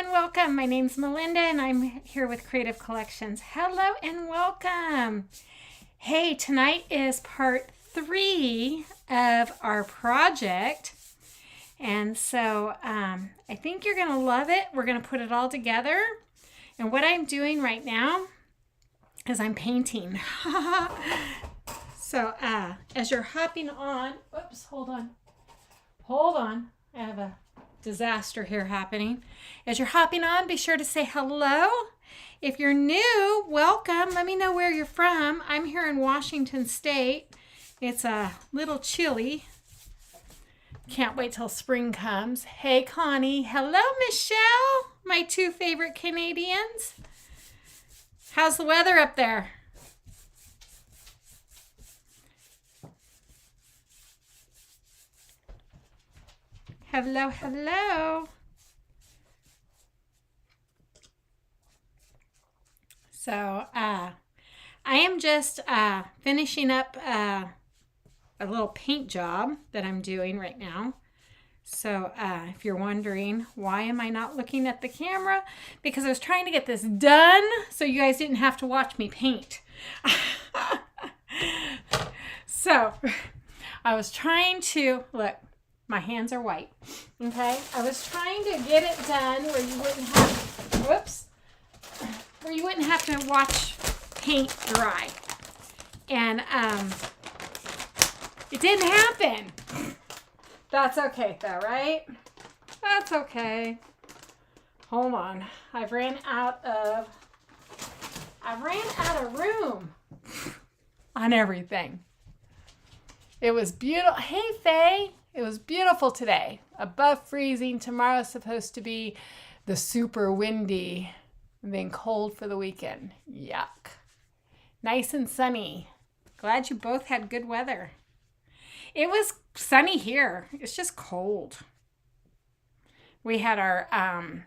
and welcome. My name's Melinda and I'm here with Creative Collections. Hello and welcome. Hey, tonight is part 3 of our project. And so I think you're going to love it. We're going to put it all together. And what I'm doing right now is I'm painting. So as you're hopping on, oops, hold on. I have a disaster here happening. As you're hopping on, be sure to say hello. If you're new, welcome. Let me know where you're from. I'm here in Washington State. It's a little chilly. Can't wait till spring comes. Hey, Connie. Hello, Michelle. My 2 favorite Canadians. How's the weather up there? Hello, hello. So, I am just finishing up a little paint job that I'm doing right now. So, if you're wondering, why am I not looking at the camera? Because I was trying to get this done so you guys didn't have to watch me paint. So, I was trying to, look. My hands are white, okay? I was trying to get it done where you wouldn't have to watch paint dry. And it didn't happen. That's okay though, right? That's okay. Hold on. I ran out of room on everything. It was beautiful. Hey, Faye. It was beautiful today, above freezing. Tomorrow's supposed to be the super windy and then cold for the weekend. Yuck. Nice and sunny. Glad you both had good weather. It was sunny here. It's just cold. We had our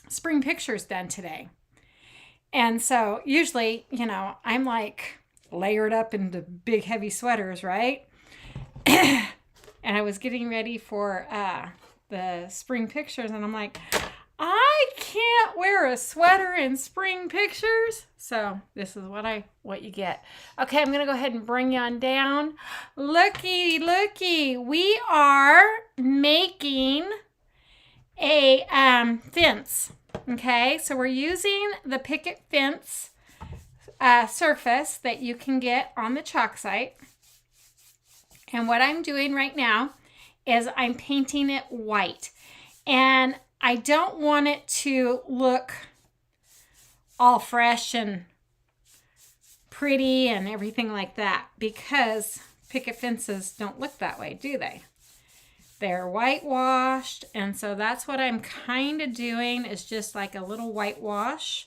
spring pictures done today. And so usually, I'm like layered up into big heavy sweaters, right? And I was getting ready for the spring pictures, and I'm like, I can't wear a sweater in spring pictures. So this is what you get. Okay, I'm gonna go ahead and bring you on down. Looky, we are making a fence. Okay, so we're using the picket fence surface that you can get on the chalk site. And what I'm doing right now is I'm painting it white. And I don't want it to look all fresh and pretty and everything like that, because picket fences don't look that way, do they? They're whitewashed, and so that's what I'm kind of doing, is just like a little whitewash.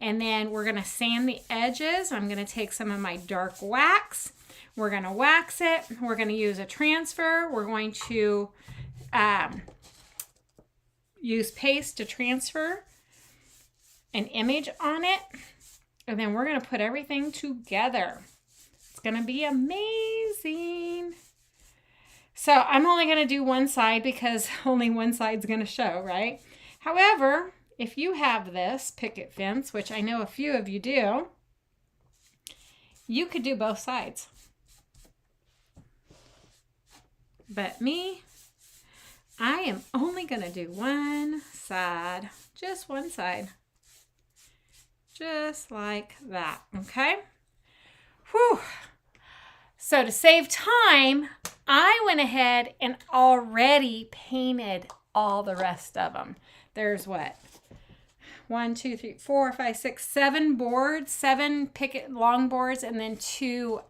And then we're going to sand the edges. I'm going to take some of my dark wax. We're going to wax it. We're going to use a transfer. We're going to use paste to transfer an image on it. And then we're going to put everything together. It's going to be amazing. So I'm only going to do one side because only one side's going to show, right? However, if you have this picket fence, which I know a few of you do, you could do both sides. But me, I am only going to do one side, just one side, just like that, okay? Whew. So to save time, I went ahead and already painted all the rest of them. There's what? 1, 2, 3, 4, 5, 6, 7 boards, 7 picket long boards, and then 2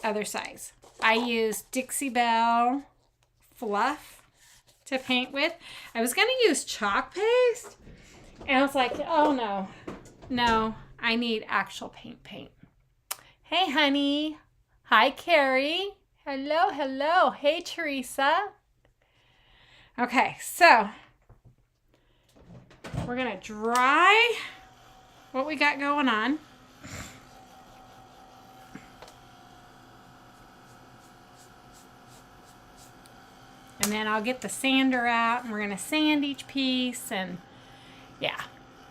other size. I used Dixie Belle fluff to paint with. I was going to use chalk paste, and I was like, oh no, I need actual paint. Hey, honey. Hi, Carrie. Hello. Hey, Teresa. Okay, so we're going to dry what we got going on. And then I'll get the sander out and we're going to sand each piece. And yeah,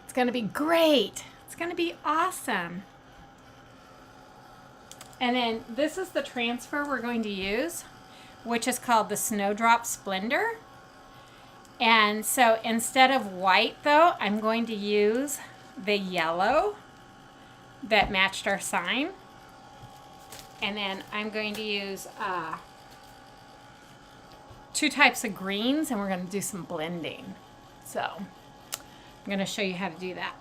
it's going to be great. It's going to be awesome. And then this is the transfer we're going to use, which is called the Snowdrop Splendor. And so instead of white though, I'm going to use the yellow that matched our sign. And then I'm going to use 2 types of greens, and we're going to do some blending. So I'm going to show you how to do that.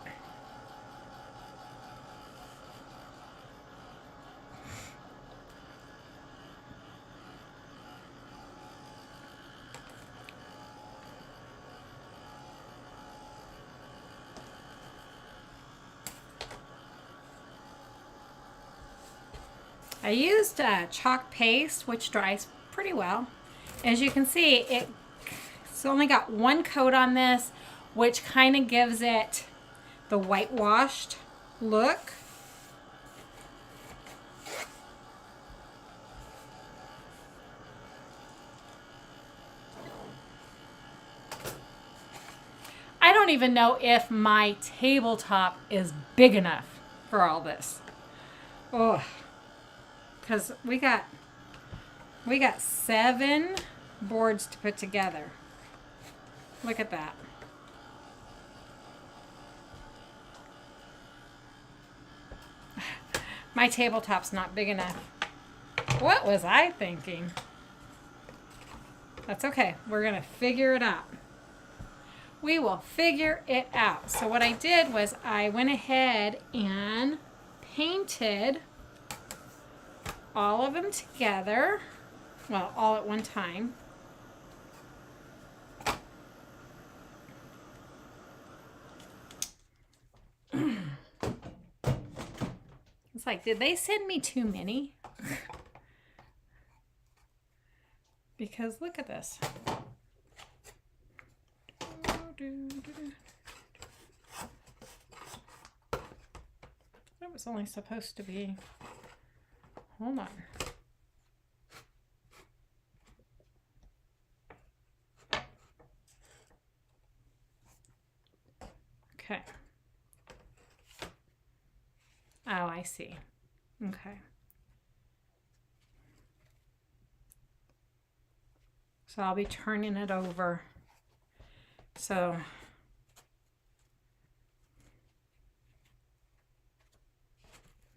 I used chalk paste, which dries pretty well. As you can see, it's only got 1 coat on this, which kind of gives it the whitewashed look. I don't even know if my tabletop is big enough for all this. Oh, because we got 7 boards to put together. Look at that. My tabletop's not big enough. What was I thinking? That's okay. We're going to figure it out. We will figure it out. So what I did was I went ahead and painted all of them together. Well, all at one time. It's like, did they send me too many? Because look at this. That was only supposed to be, hold on. Okay. Oh, I see. Okay. So I'll be turning it over. So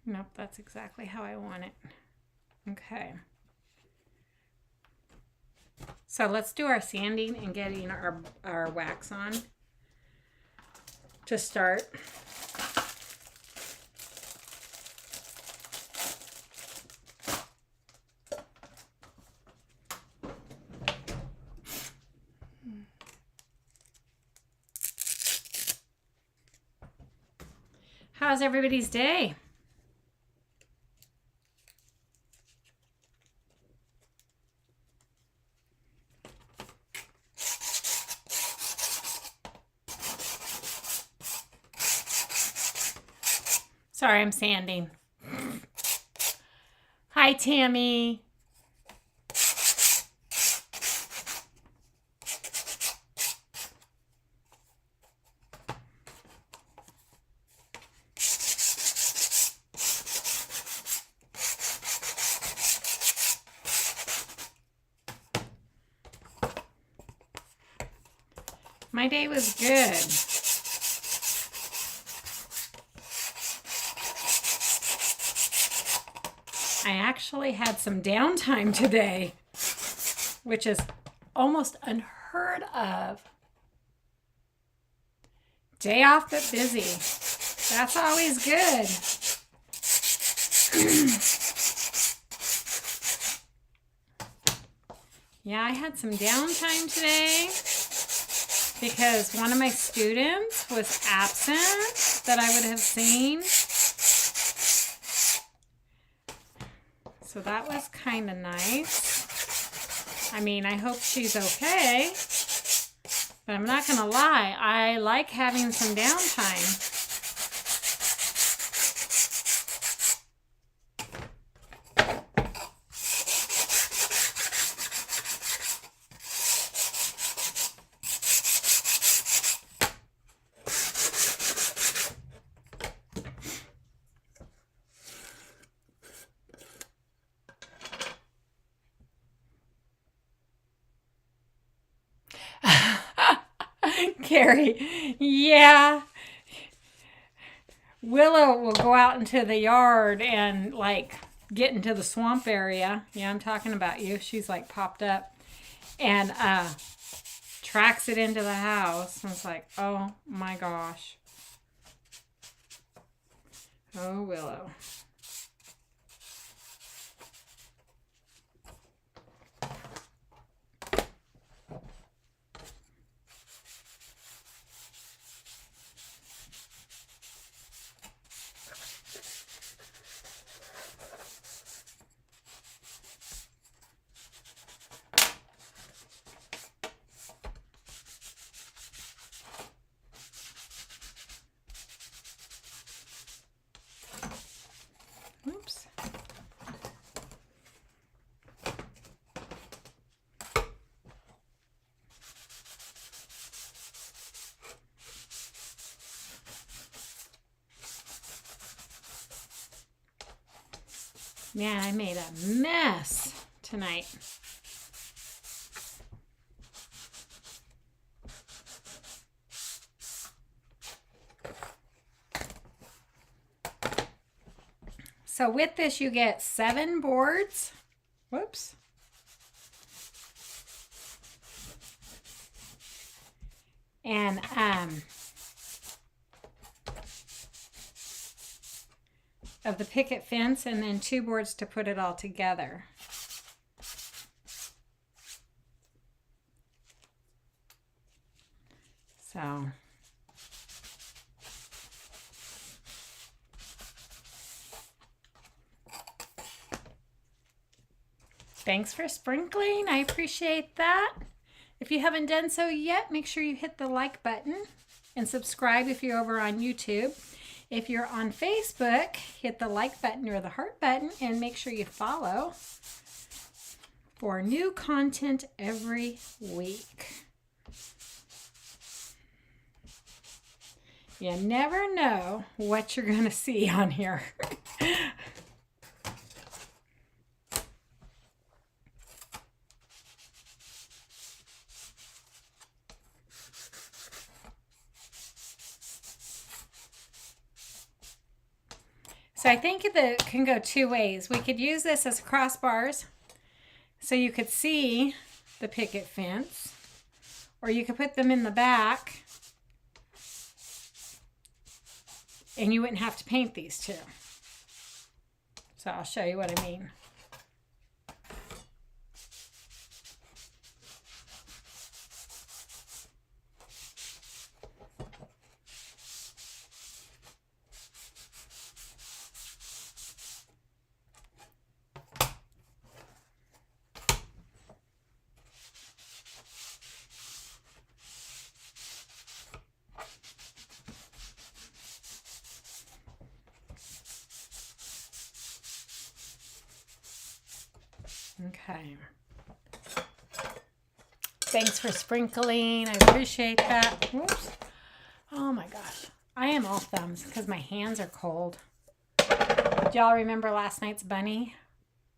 nope, that's exactly how I want it. Okay. So let's do our sanding and getting our wax on to start. How's everybody's day? Sorry, I'm sanding. Hi, Tammy. My day was good. I actually had some downtime today, which is almost unheard of. Day off but busy. That's always good. Yeah, I had some downtime today because one of my students was absent that I would have seen. So that was kind of nice. I mean, I hope she's okay. But I'm not going to lie, I like having some downtime. Carrie, yeah. Willow will go out into the yard and like get into the swamp area. Yeah, I'm talking about you. She's like popped up and tracks it into the house. And it's like, oh my gosh. Oh, Willow. Oops. Man, I made a mess tonight. So with this, you get 7 boards. Whoops. And of the picket fence, and then 2 boards to put it all together. So thanks for sprinkling. I appreciate that. If you haven't done so yet, make sure you hit the like button and subscribe if you're over on YouTube. If you're on Facebook, hit the like button or the heart button and make sure you follow for new content every week. You never know what you're going to see on here. So I think that can go 2 ways. We could use this as crossbars so you could see the picket fence, or you could put them in the back and you wouldn't have to paint these 2. So I'll show you what I mean. Okay. Thanks for sprinkling. I appreciate that. Whoops. Oh my gosh. I am all thumbs because my hands are cold. Do y'all remember last night's bunny?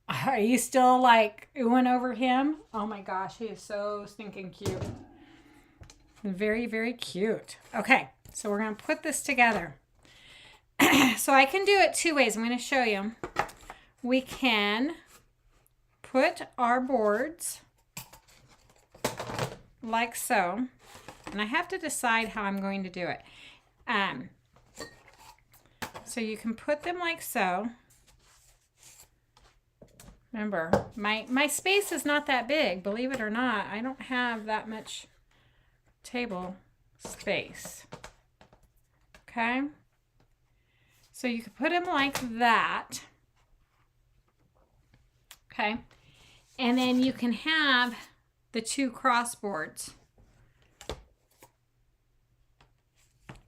Are you still like oohing over him? Oh my gosh, he is so stinking cute. Very, very cute. Okay, so we're going to put this together. So I can do it 2 ways. I'm going to show you. We can put our boards like so, and I have to decide how I'm going to do it. So you can put them like so. Remember, my space is not that big, believe it or not. I don't have that much table space. Okay? So you could put them like that. Okay? And then you can have the 2 crossboards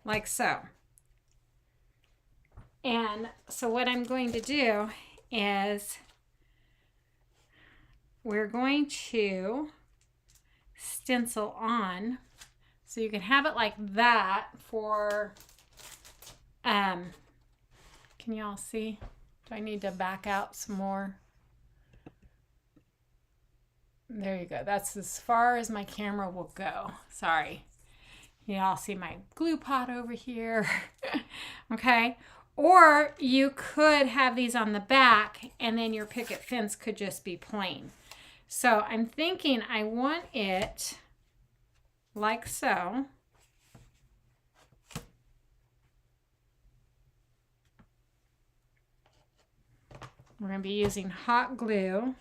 like so. And so what I'm going to do is we're going to stencil on, so you can have it like that for, can y'all see? Do I need to back out some more? There you go. That's as far as my camera will go. Sorry. You all see my glue pot over here. Okay. Or you could have these on the back and then your picket fence could just be plain. So I'm thinking I want it like so. We're going to be using hot glue.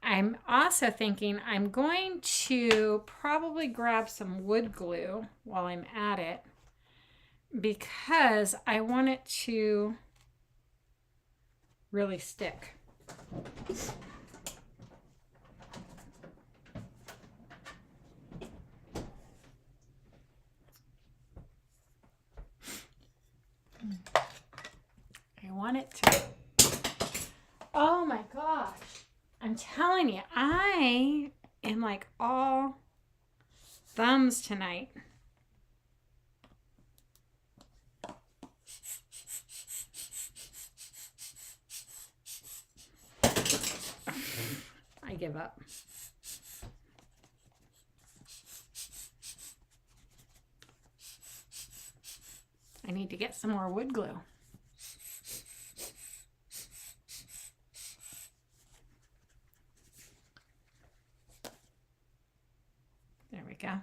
I'm also thinking I'm going to probably grab some wood glue while I'm at it because I want it to really stick. I want it to... Oh my gosh. I'm telling you, I am like all thumbs tonight. I give up. I need to get some more wood glue. There we go.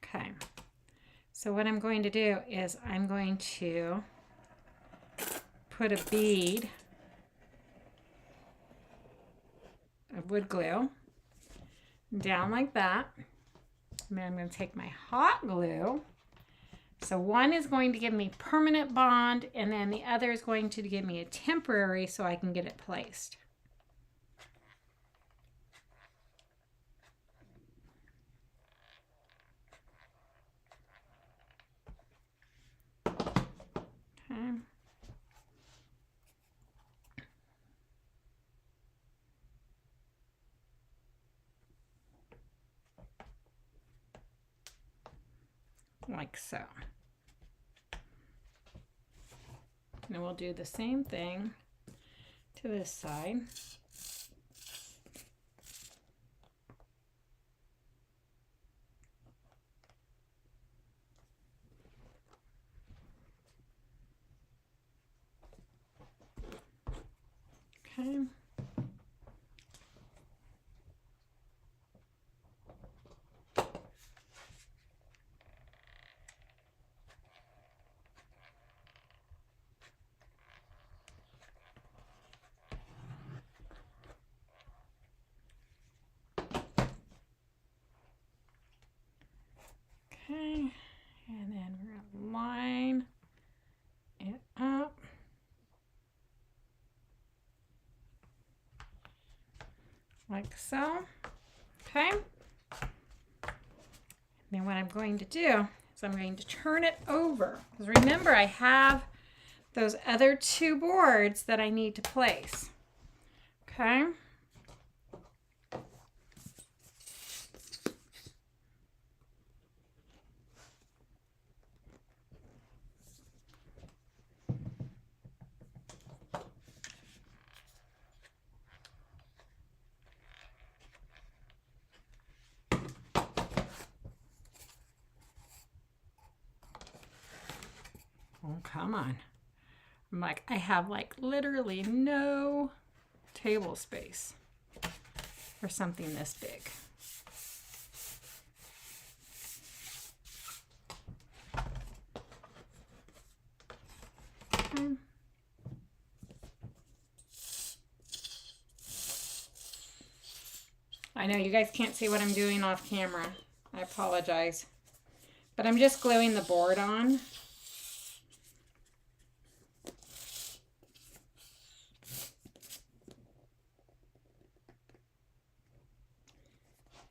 Okay. So what I'm going to do is I'm going to put a bead of wood glue down like that. And then I'm going to take my hot glue. So one is going to give me permanent bond and then the other is going to give me a temporary so I can get it placed. Okay. Like so. And we'll do the same thing to this side. Okay. Okay, and then we're going to line it up. Like so. Okay. Then what I'm going to do is I'm going to turn it over. Because remember, I have those other two boards that I need to place. Okay. Oh, come on. I'm like, I have like literally no table space for something this big. Okay. I know you guys can't see what I'm doing off camera. I apologize. But I'm just gluing the board on.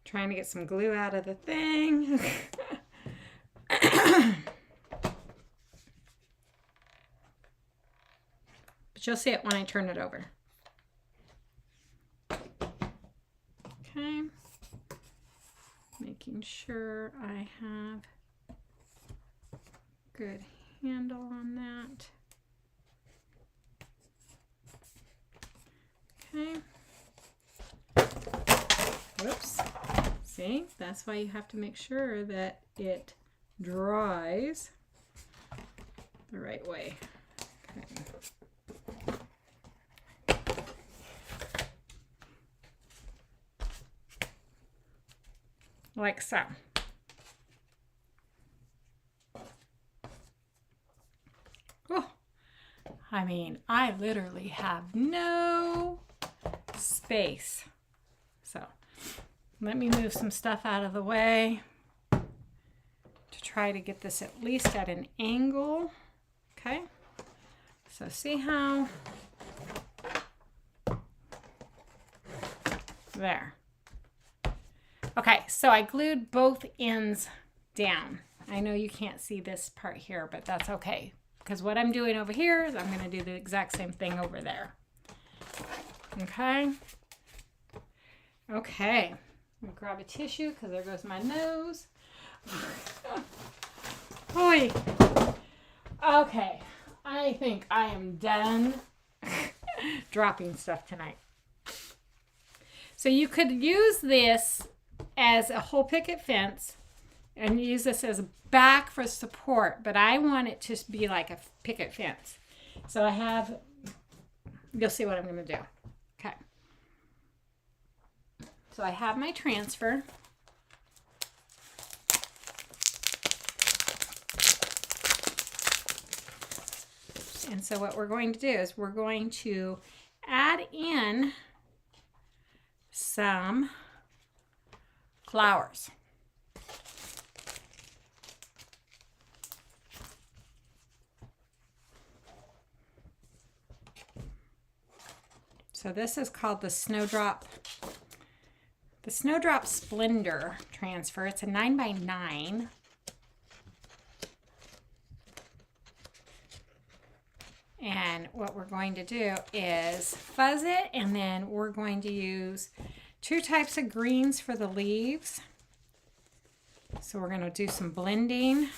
Trying to get some glue out of the thing. But you'll see it when I turn it over. Okay. Making sure I have good handle on that. Okay. Whoops. See, that's why you have to make sure that it dries the right way. Okay. Like so. Oh, I mean, I literally have no space. So let me move some stuff out of the way to try to get this at least at an angle. Okay, so see how? There. Okay, so I glued both ends down. I know you can't see this part here, but that's okay. Because what I'm doing over here is I'm going to do the exact same thing over there. Okay. Okay. I'm going to grab a tissue because there goes my nose. Oy. Okay. I think I am done dropping stuff tonight. So you could use this as a whole picket fence and use this as a back for support, but I want it to be like a picket fence. So I have, you'll see what I'm going to do. Okay. So I have my transfer. And so what we're going to do is we're going to add in some flowers. So this is called the Snowdrop Splendor transfer. It's a 9x9. And what we're going to do is fuzz it, and then we're going to use 2 types of greens for the leaves. So we're going to do some blending.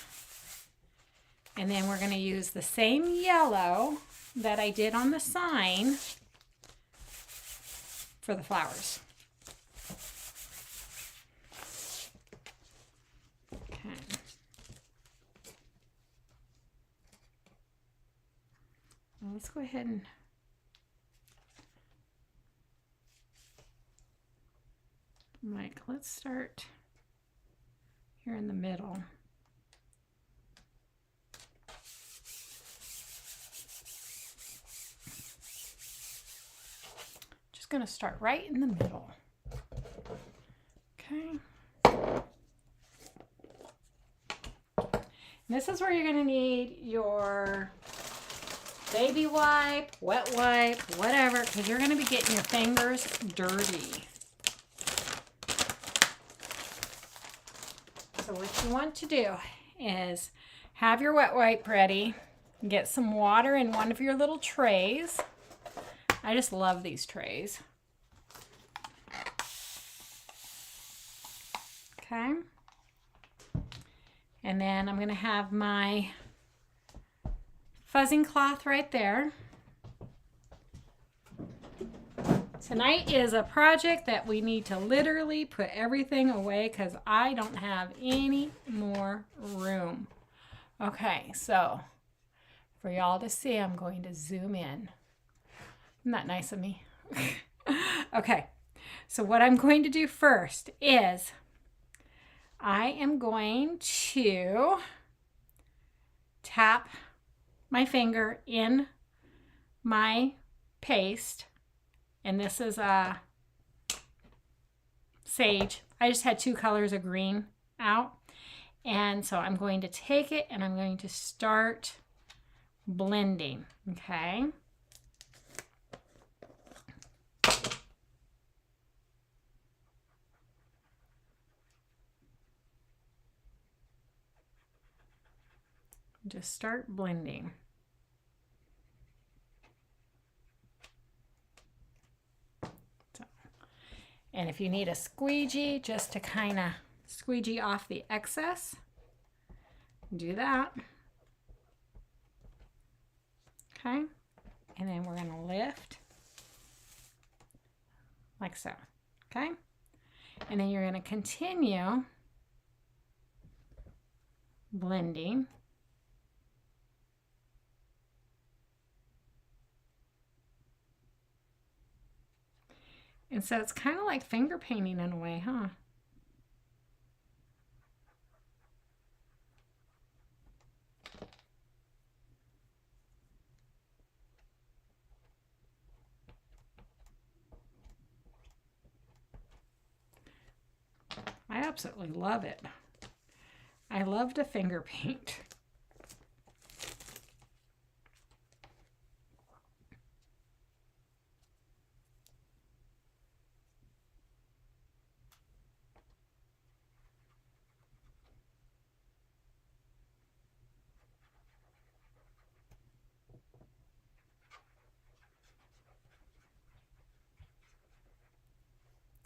And then we're going to use the same yellow that I did on the sign for the flowers. Okay. Well, let's go ahead and let's start here in the middle. Just going to start right in the middle. Okay. And this is where you're going to need your baby wipe, wet wipe, whatever, because you're going to be getting your fingers dirty. So what you want to do is have your wet wipe ready. Get some water in one of your little trays. I just love these trays. Okay. And then I'm going to have my fuzzing cloth right there. Tonight is a project that we need to literally put everything away because I don't have any more room. Okay, so for y'all to see, I'm going to zoom in. Isn't that nice of me? Okay, so what I'm going to do first is I am going to tap my finger in my paste. And this is sage. I just had 2 colors of green out. And so I'm going to take it and I'm going to start blending. Okay. Just start blending. And if you need a squeegee just to kind of squeegee off the excess, do that. Okay. And then we're going to lift like so. Okay. And then you're going to continue blending. And so it's kind of like finger painting in a way, huh? I absolutely love it. I love to finger paint.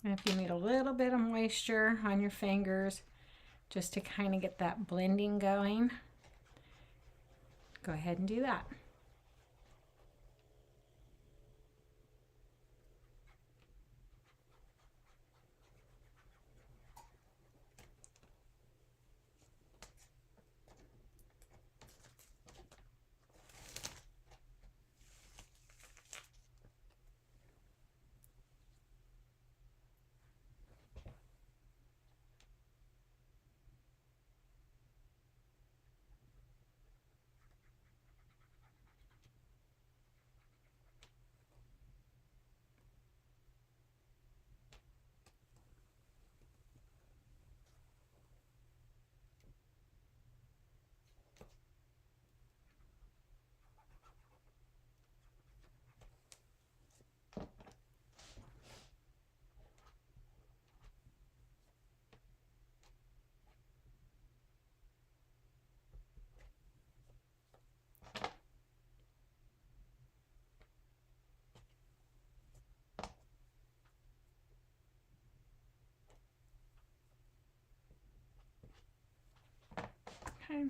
And if you need a little bit of moisture on your fingers, just to kind of get that blending going, go ahead and do that. Okay.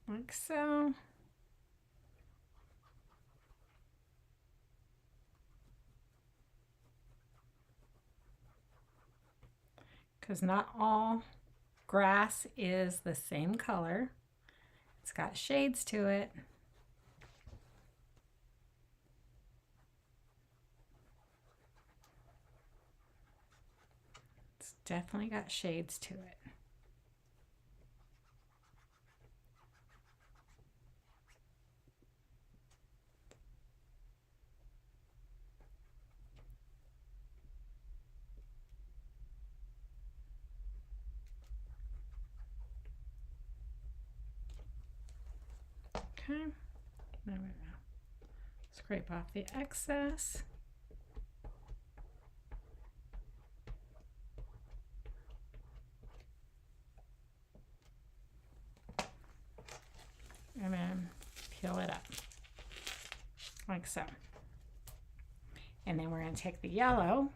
Like so. Because not all grass is the same color. It's got shades to it. It's definitely got shades to it. Okay, now we're going to scrape off the excess. And then peel it up like so. And then we're going to take the yellow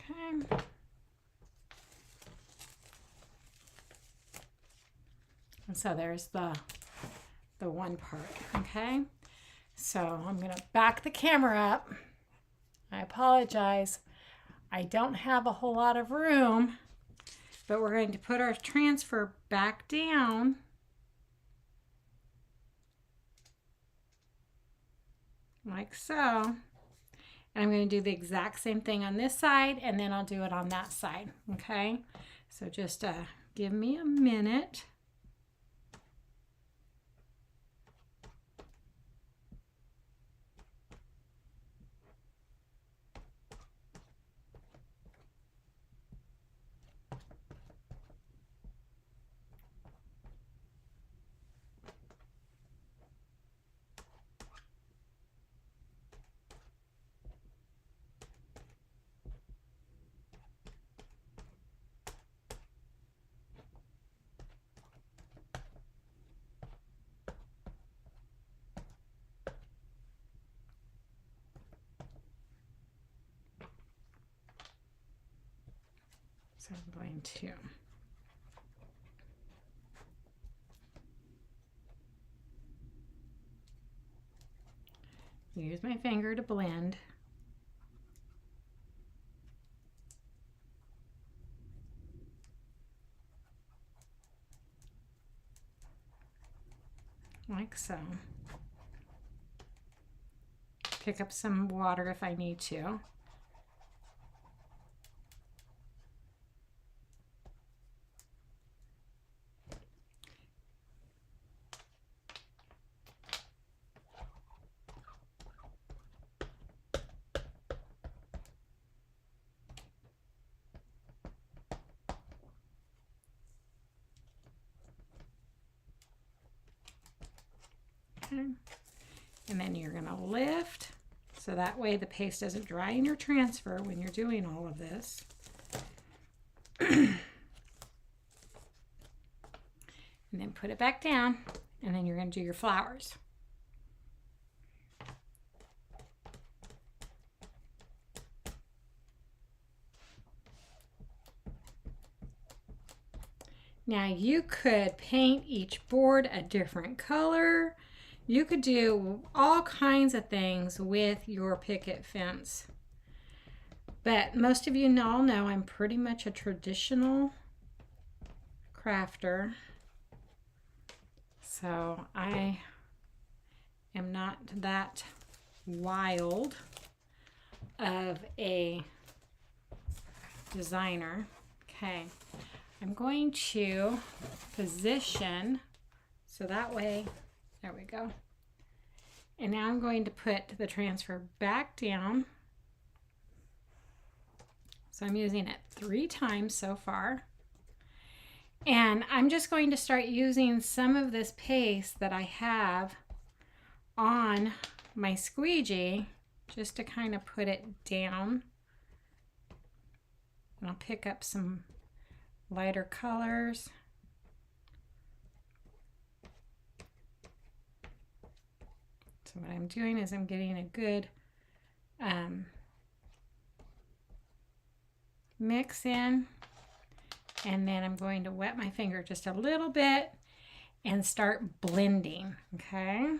Okay. And so there's the one part, okay? So I'm gonna back the camera up. I apologize. I don't have a whole lot of room, but we're going to put our transfer back down. Like so. And I'm going to do the exact same thing on this side, and then I'll do it on that side, okay? So just give me a minute. So I'm going to use my finger to blend. Like so. Pick up some water if I need to. Okay. And then you're going to lift, so that way the paste doesn't dry in your transfer when you're doing all of this. And then put it back down, and then you're going to do your flowers. Now you could paint each board a different color. You could do all kinds of things with your picket fence. But most of you all know I'm pretty much a traditional crafter. So I am not that wild of a designer. Okay, I'm going to position so that way, there we go. And now I'm going to put the transfer back down. So I'm using it 3 times so far. And I'm just going to start using some of this paste that I have on my squeegee just to kind of put it down. And I'll pick up some lighter colors. So what I'm doing is I'm getting a good mix in, and then I'm going to wet my finger just a little bit and start blending, okay?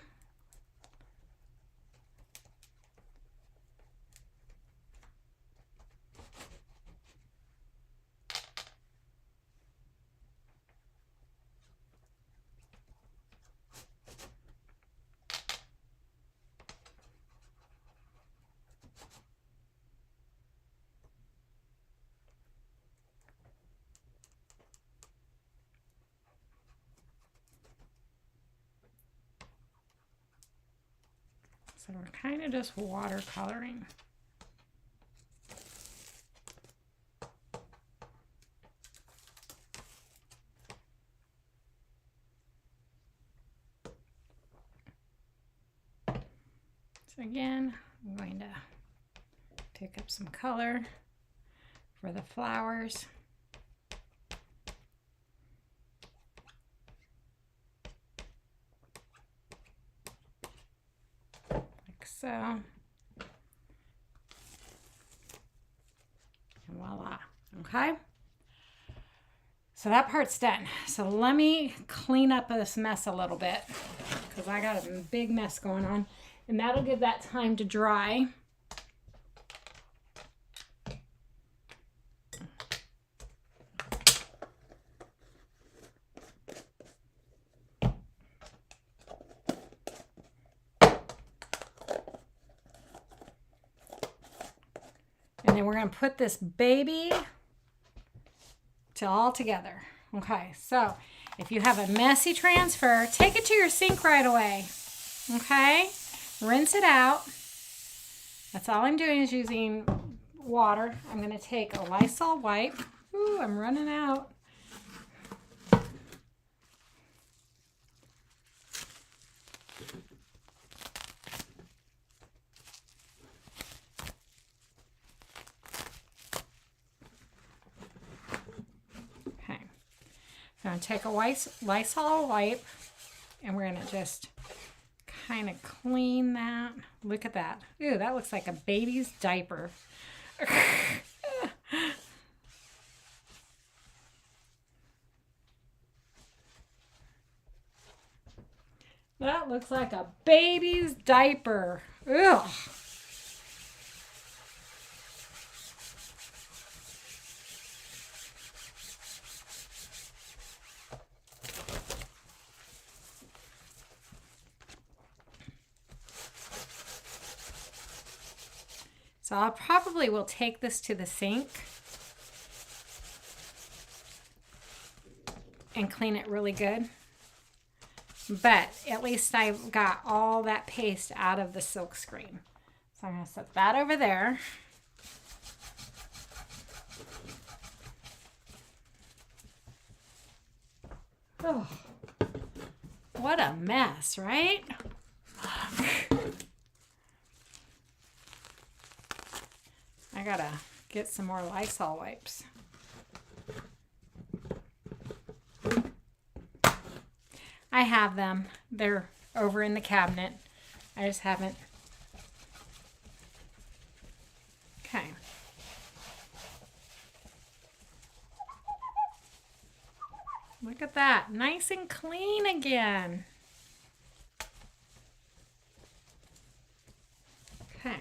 So we're kind of just watercoloring. So again, I'm going to pick up some color for the flowers. So, and voila, okay? So that part's done. So let me clean up this mess a little bit because I got a big mess going on, and that'll give that time to dry. And then we're going to put this baby all together. Okay, so if you have a messy transfer, take it to your sink right away. Okay, rinse it out. That's all I'm doing is using water. I'm going to take a Lysol wipe. Ooh, I'm running out. I'm going to take a Lysol wipe, and we're going to just kind of clean that. Look at that. Ooh, that looks like a baby's diaper. That looks like a baby's diaper. Ugh. So I probably will take this to the sink and clean it really good. But at least I got all that paste out of the silk screen. So I'm going to set that over there. Oh, what a mess, right? I gotta get some more Lysol wipes. I have them. They're over in the cabinet. I just haven't. Okay. Look at that. Nice and clean again. Okay.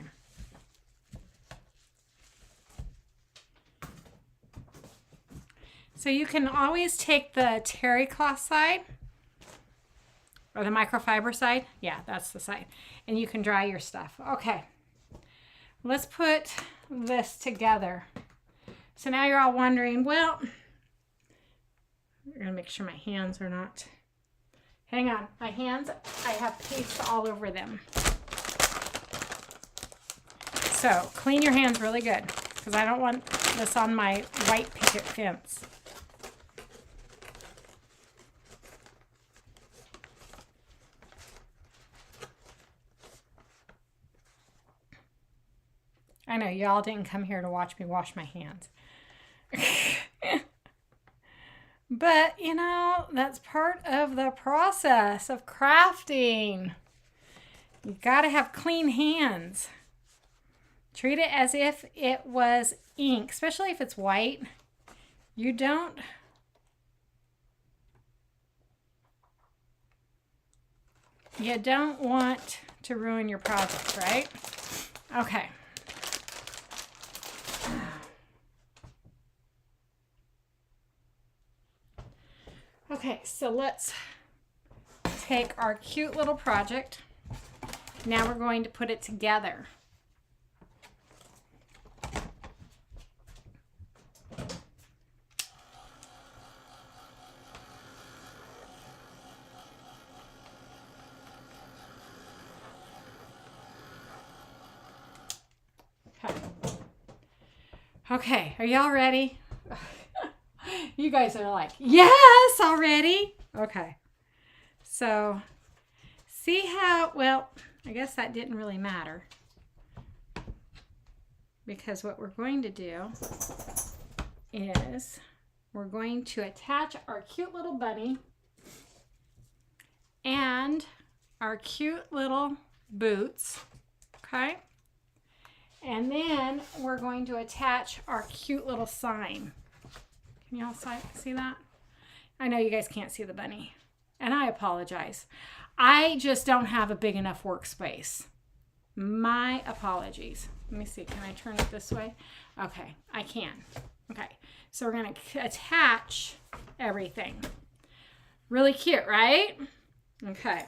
So you can always take the terry cloth side or the microfiber side. Yeah, that's the side. And you can dry your stuff. Okay. Let's put this together. So now you're all wondering, well, I'm going to make sure my hands are not. Hang on. My hands, I have paste all over them. So clean your hands really good because I don't want this on my white picket fence. I know y'all didn't come here to watch me wash my hands. But, you know, that's part of the process of crafting. You gotta have clean hands. Treat it as if it was ink, especially if it's white. You don't want to ruin your project, right? Okay. Okay, so let's take our cute little project. Now we're going to put it together. Okay, are y'all ready? You guys are like, yes, already. Okay. So, see how, well, I guess that didn't really matter. Because what we're going to do is we're going to attach our cute little bunny and our cute little boots. Okay. And then we're going to attach our cute little sign. Can y'all see that? I know you guys can't see the bunny. And I apologize. I just don't have a big enough workspace. My apologies. Let me see. Can I turn it this way? Okay, I can. Okay, so we're going to attach everything. Really cute, right? Okay.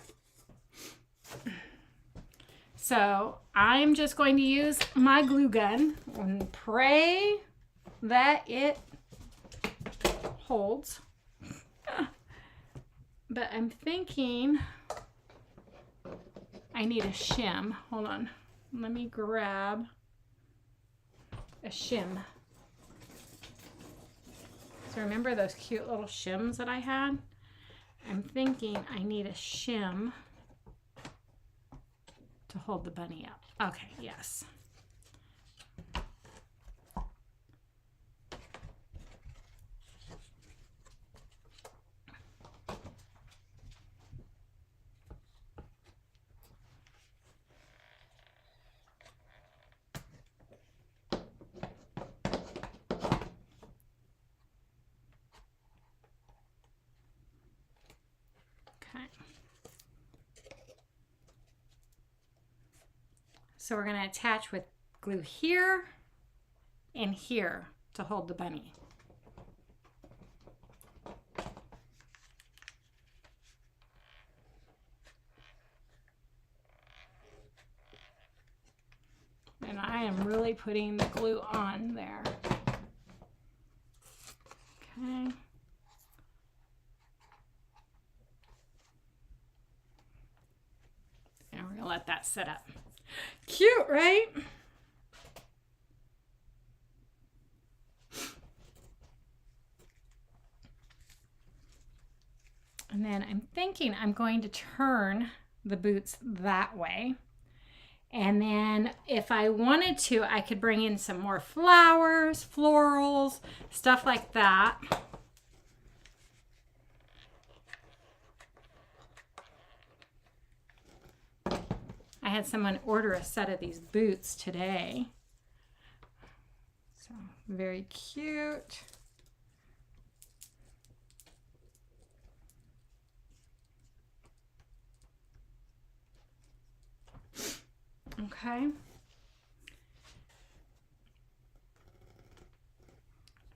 So I'm just going to use my glue gun and pray that it holds. But I'm thinking I need a shim. Hold on. Let me grab a shim. So remember those cute little shims that I had? I'm thinking I need a shim to hold the bunny up. Okay, yes. So we're going to attach with glue here and here to hold the bunny. And I am really putting the glue on there. Okay. And we're going to let that set up. Cute, right? And then I'm thinking I'm going to turn the boots that way. And then if I wanted to, I could bring in some more flowers, florals, stuff like that. I had someone order a set of these boots today. So very cute. Okay.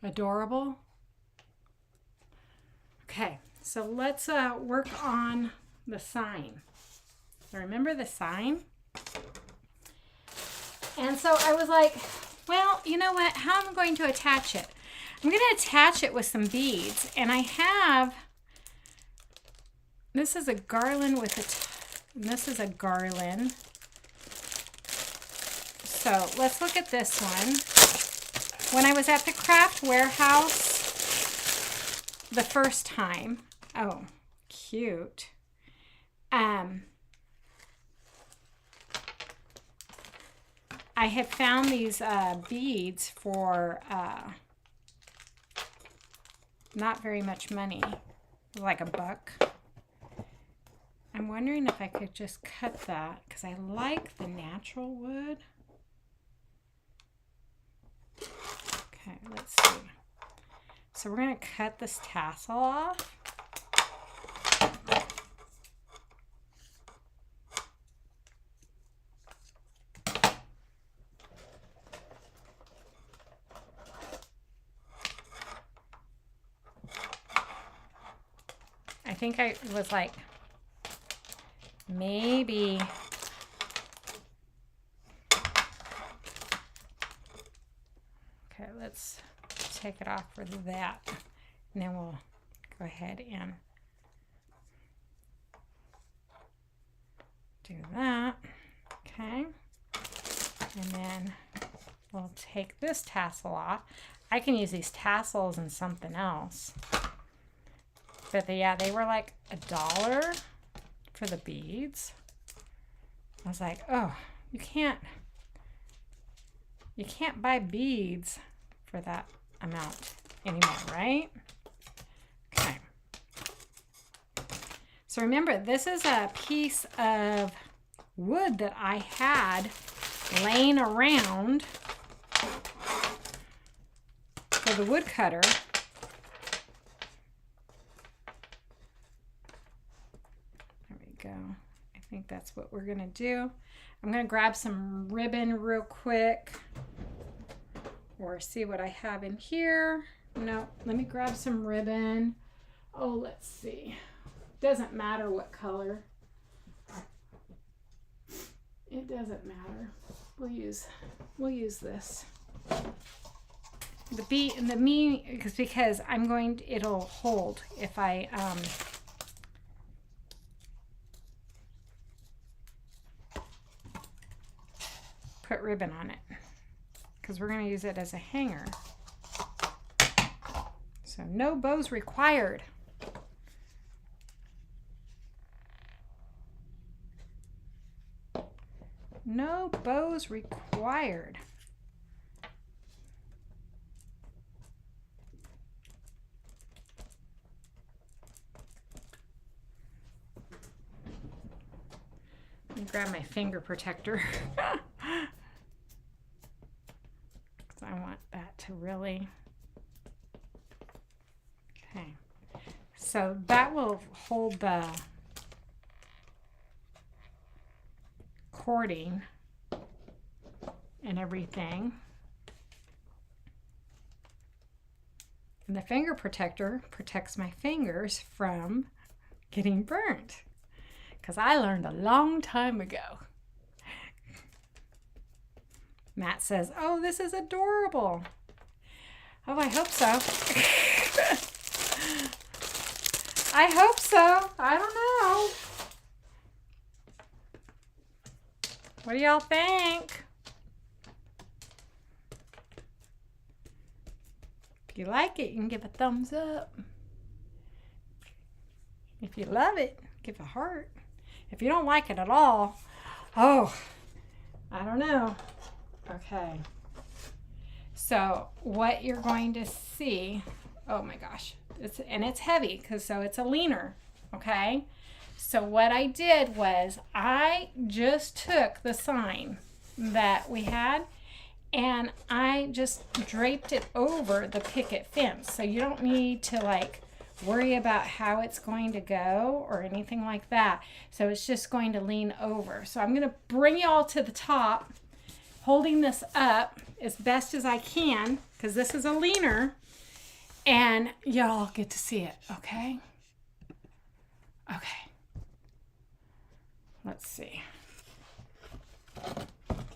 Adorable. Okay, so let's work on the sign. Remember the sign? And so I was like, well, you know what? How am I going to attach it? I'm going to attach it with some beads. And I have, this is a garland with this is a garland. So let's look at this one. When I was at the craft warehouse the first time, oh, cute. I had found these beads for not very much money, like $1. I'm wondering if I could just cut that because I like the natural wood. Okay, let's see. So we're going to cut this tassel off. I think I was like, maybe okay, let's take it off for that, and then we'll go ahead and do that. Okay, and then we'll take this tassel off. I can use these tassels in something else, but yeah, they were like $1 for the beads. I was like, oh, you can't buy beads for that amount anymore, right? Okay. So remember, this is a piece of wood that I had laying around for the woodcutter. There we go. I think that's what we're gonna do. I'm gonna grab some ribbon real quick, or see what I have in here. No, let me grab some ribbon. Oh, let's see. Doesn't matter what color. It doesn't matter. We'll use this. The me is because I'm going to, it'll hold if I put ribbon on it, because we're going to use it as a hanger. So no bows required. No bows required. Let me grab my finger protector. I want that to really, okay. So that will hold the cording and everything. And the finger protector protects my fingers from getting burnt, because I learned a long time ago. Matt says, oh, this is adorable. Oh, I hope so. I hope so. I don't know. What do y'all think? If you like it, you can give a thumbs up. If you love it, give a heart. If you don't like it at all, oh, I don't know. Okay. So what you're going to see, oh my gosh, it's heavy because it's a leaner, okay? So what I did was I just took the sign that we had and I just draped it over the picket fence. So you don't need to like worry about how it's going to go or anything like that. So it's just going to lean over. So I'm going to bring you all to the top, holding this up as best as I can because this is a leaner and y'all get to see it, okay? Okay. Let's see.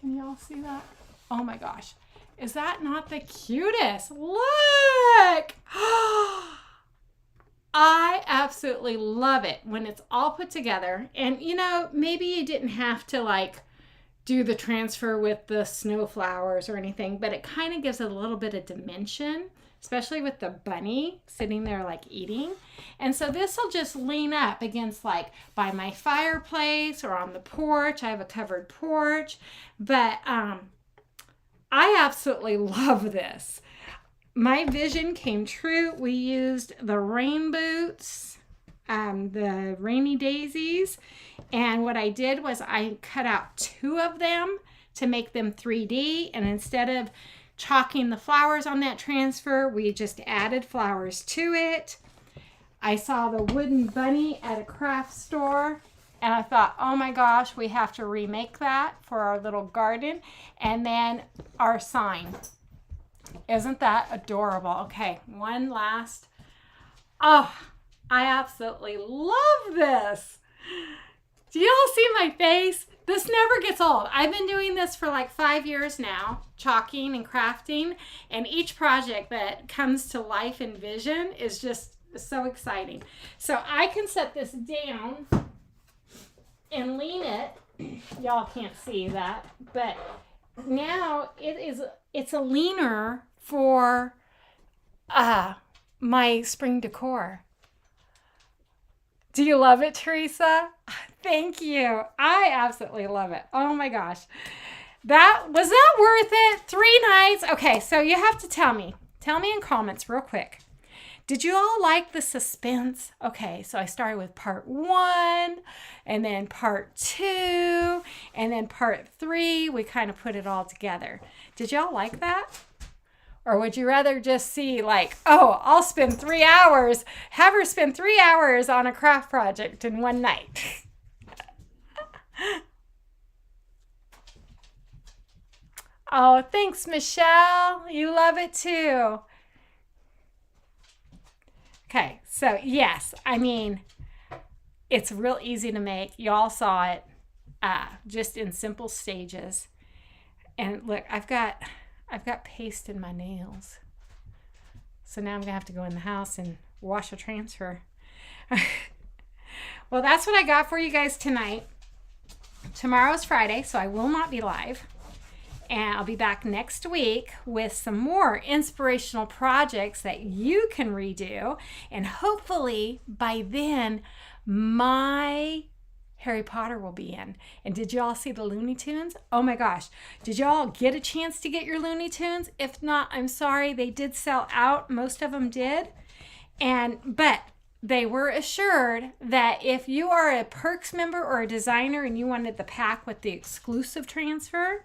Can y'all see that? Oh my gosh. Is that not the cutest? Look! I absolutely love it when it's all put together. And you know, maybe you didn't have to like do the transfer with the snow flowers or anything, but it kind of gives it a little bit of dimension, especially with the bunny sitting there like eating. And so this will just lean up against like by my fireplace or on the porch. I have a covered porch, but I absolutely love this. My vision came true. We used the rain boots, the rainy daisies, and what I did was I cut out 2 of them to make them 3D, and instead of chalking the flowers on that transfer, we just added flowers to it. I saw the wooden bunny at a craft store and I thought, oh my gosh, we have to remake that for our little garden. And then our sign. Isn't that adorable? Okay, one last. Oh, I absolutely love this. Do y'all see my face? This never gets old. I've been doing this for like 5 years now, chalking and crafting, and each project that comes to life and vision is just so exciting. So I can set this down and lean it. Y'all can't see that, but now it's a leaner for my spring decor. Do you love it, Teresa? Thank you. I absolutely love it. Oh my gosh. Was that worth it? 3 nights? Okay, so you have to tell me. Tell me in comments real quick. Did you all like the suspense? Okay, so I started with part 1, and then part 2, and then part 3. We kind of put it all together. Did y'all like that? Or would you rather just see like, oh, I'll spend 3 hours, have her spend 3 hours on a craft project in one night? Oh, thanks, Michelle. You love it too. Okay, so yes, I mean, it's real easy to make. Y'all saw it just in simple stages. And look, I've got paste in my nails. So now I'm going to have to go in the house and wash a transfer. Well, that's what I got for you guys tonight. Tomorrow's Friday, so I will not be live. And I'll be back next week with some more inspirational projects that you can redo. And hopefully by then, my Harry Potter will be in. And did y'all see the Looney Tunes? Oh my gosh. Did y'all get a chance to get your Looney Tunes? If not, I'm sorry. They did sell out. Most of them did. But they were assured that if you are a Perks member or a designer and you wanted the pack with the exclusive transfer,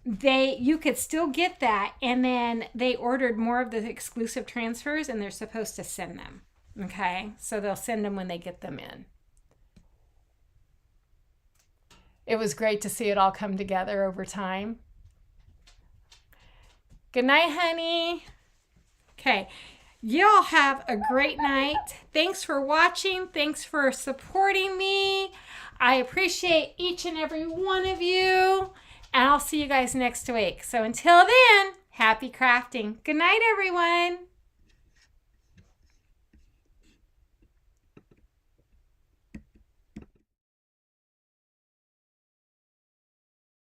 you could still get that, and then they ordered more of the exclusive transfers and they're supposed to send them. Okay, so they'll send them when they get them in. It was great to see it all come together over time. Good night, honey. Okay. Y'all have a great night. Thanks for watching. Thanks for supporting me. I appreciate each and every one of you. And I'll see you guys next week. So until then, happy crafting. Good night, everyone.